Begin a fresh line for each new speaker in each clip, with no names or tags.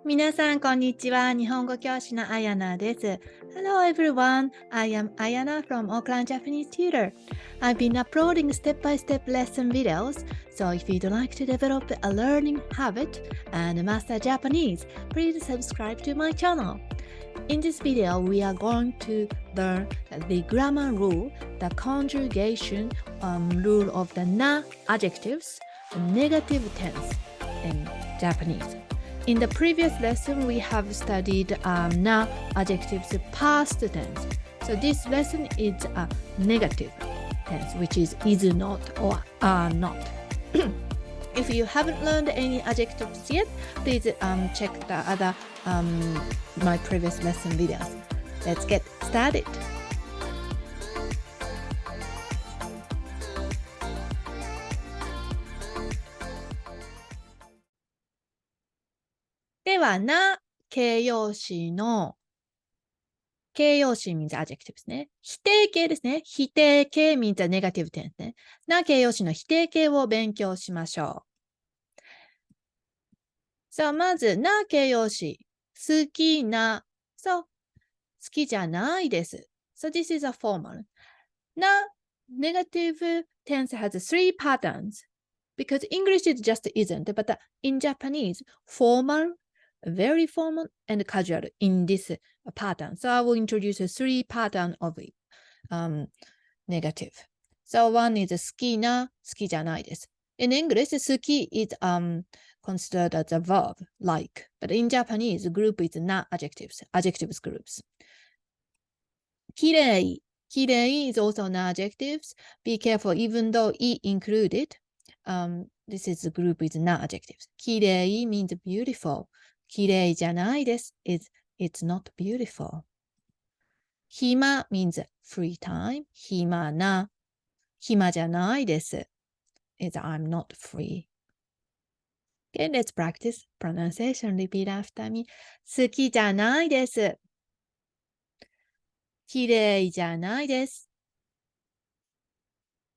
皆さん、こんにちは。日本語教師のあやなです。Hello everyone, I am Ayana from Oakland Japanese Tutor. I've been uploading step-by-step lesson videos, so if you'd like to develop a learning habit and master Japanese, please subscribe to my channel. In this video, we are going to learn the grammar rule, the conjugation rule of the na-adjectives, the negative tense in Japanese.In the previous lesson, we have studied na-adjectives past tense. So this lesson is a negative tense, which is not or are not. If you haven't learned any adjectives yet, please check the other my previous lesson videos. Let's get started. では、な形容詞の形容詞 means adjective ですね。否定形ですね。否定形 means negative tense ね。な形容詞の否定形を勉強しましょう。さあ、まず、な形容詞。好きな。そう。好きじゃないです。So this is a formal. な negative tense has three patterns. Because English is just isn't, but in Japanese, formal, very formal, and casual in this pattern. So I will introduce three patterns of negative. So one is 好きな、好きじゃないです。In English, 好き is considered as a verb, like. But in Japanese, group is not adjectives, adjectives groups. きれい is also not adjectives. Be careful, even though e included.This is the group is not adjectives. きれい means beautiful. きれいじゃないです。It's not beautiful. 暇 means free time. 暇な。暇じゃないです。It's I'm not free. Okay, let's practice pronunciation. Repeat after me. 好きじゃないです。きれいじゃないです。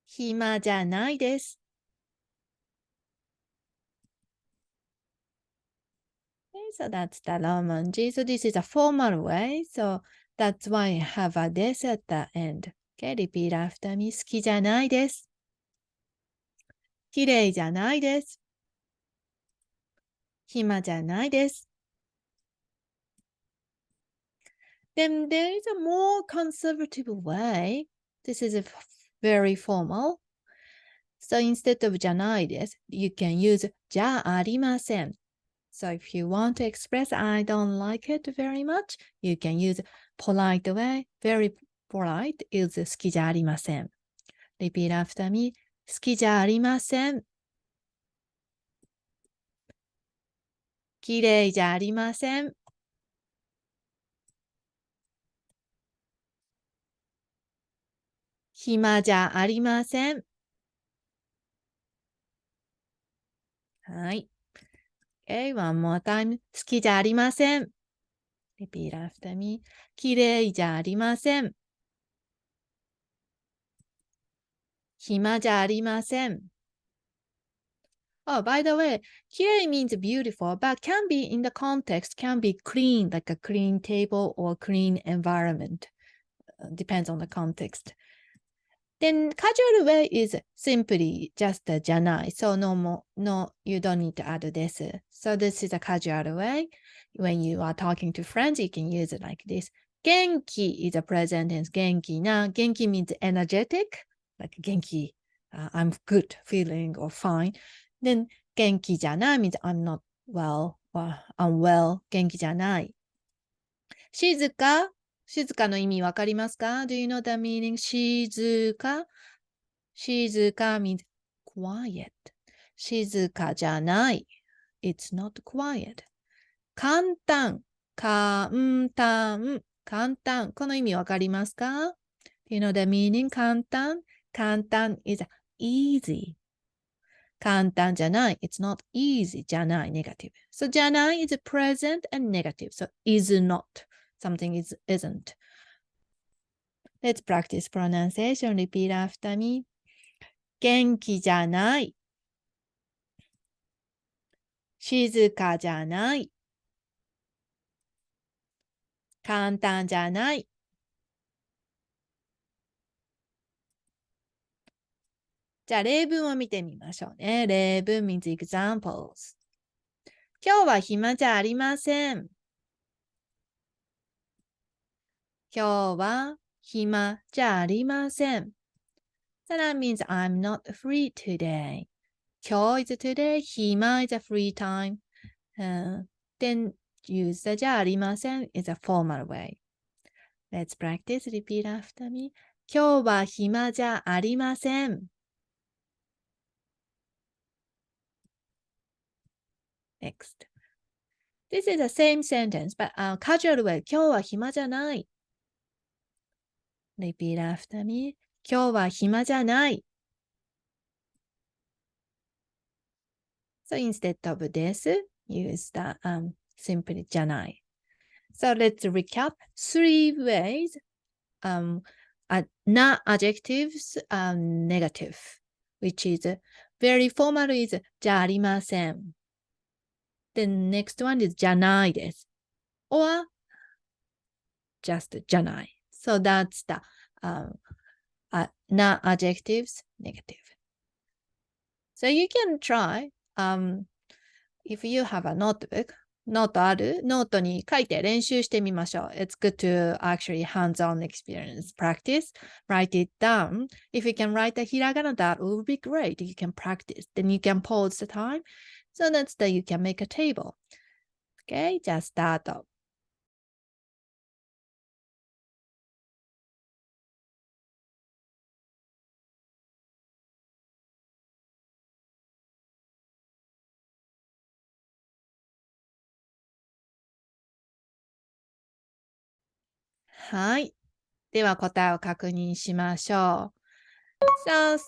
暇じゃないです。So that's the Roman G. So this is a formal way. So that's why I have a this at the end. Okay, repeat after me. 好きじゃないです。きれいじゃないです。暇じゃないです。Then there is a more conservative way. This is very formal. So instead of じゃないです、you can use じゃありません。So if you want to express I don't like it very much, you can use polite way. Very polite is 好きじゃありません。Repeat after me. 好きじゃありません。きれいじゃありません。暇じゃありません。はい。Okay, one more time. 好きじゃありません。Repeat after me. きれいじゃありません。暇じゃありません。Oh, by the way, きれい means beautiful, but can be in the context, can be clean, like a clean table or clean environment. Depends on the context. Then casual way is simply just じゃない。So no, you don't need to add this. So this is a casual way. When you are talking to friends, you can use it like this. 元気 is a present tense. 元気な。元気 means energetic, like 元気。I'm good, feeling or fine. Then 元気じゃない means I'm not well or unwell. 元気じゃない。静か静かの意味わかりますか ?Do you know the meaning? 静か静か means quiet. 静かじゃない。It's not quiet. 簡単。簡単。簡単。この意味わかりますか ?Do you know the meaning? 簡単。簡単 is easy. 簡単じゃない。It's not easy. じゃない。negative. So じゃない is present and negative. So is not.Something isn't. Let's practice pronunciation. Repeat after me. 元気じゃない。静かじゃない。簡単じゃない。じゃあ例文を見てみましょうね。例文 means examples。今日は暇じゃありません。今日は暇じゃありません。So that means I'm not free today. 今日 is today, 暇 is a free time. Then use the じゃありません is a formal way. Let's practice. Repeat after me. 今日は暇じゃありません。Next. This is the same sentence, but casual way. 今日は暇じゃない。Repeat after me. 今日は暇じゃない。So instead of this, use the simply じゃない。So let's recap 3 ways. Na-adjectives negative, which is very formal is じゃありません。The next one is じゃないです。Or just じゃない。So that's the na-adjectives negative. So you can try, if you have a notebook, ノートあるノートに書いて練習してみましょう。It's good to actually hands-on experience practice. Write it down. If you can write the hiragana, that would be great. You can practice. Then you can pause the time. So that's that you can make a table. Okay, じゃあスタート。はい。では答えを確認しましょう。So,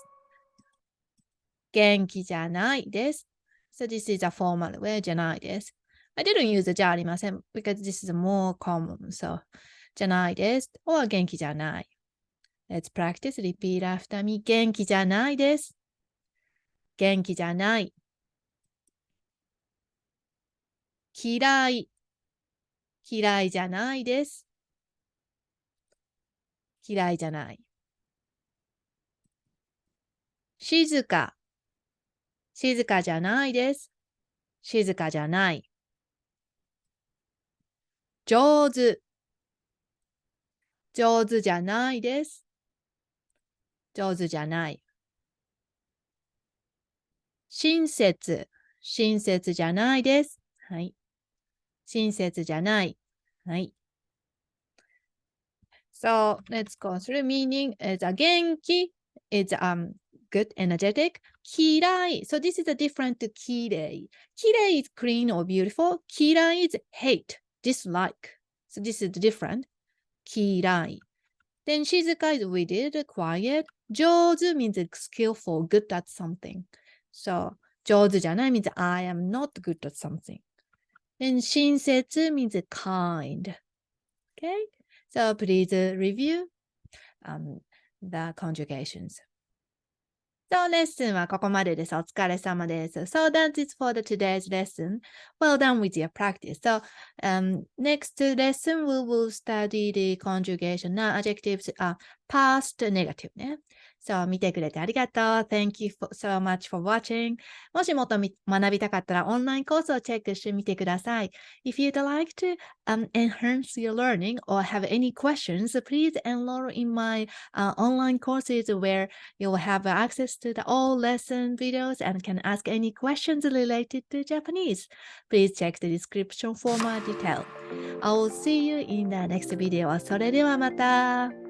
元気じゃないです。So this is a formal way じゃないです。I didn't use じゃありません because this is more common. So じゃないです。or 元気じゃない。Let's practice. Repeat after me. 元気じゃないです。元気じゃない。嫌い。嫌いじゃないです。嫌いじゃない。静か。静かじゃないです。静かじゃない。上手。上手じゃないです。上手じゃない。親切。親切じゃないです。はい。親切じゃない。はい。So, let's go through meaning. Is a 元気 is good, energetic. 嫌い. So, this is a different to きれい. きれい is clean or beautiful. 嫌い is hate, dislike. So, this is different. 嫌い. Then 静か is witted, quiet. 上手 means skillful, good at something. So, 上手じゃない means I am not good at something. Then 親切 means kind. Okay? So please review the conjugations. So, レッスンはここまでです。お疲れ様です。So, that's it for today's lesson. Well done with your practice. So, next lesson, we will study the conjugation. Now, adjectives are past negative ね。So, 見てくれてありがとう。Thank you so much for watching. もしもっと学びたかったら、オンラインコースをチェックしてみてください。If you'd like to enhance your learning or have any questions, please enroll in my online courses where you will have access to the all lesson videos and can ask any questions related to Japanese. Please check the description for more detail. I will see you in the next video. それではまた。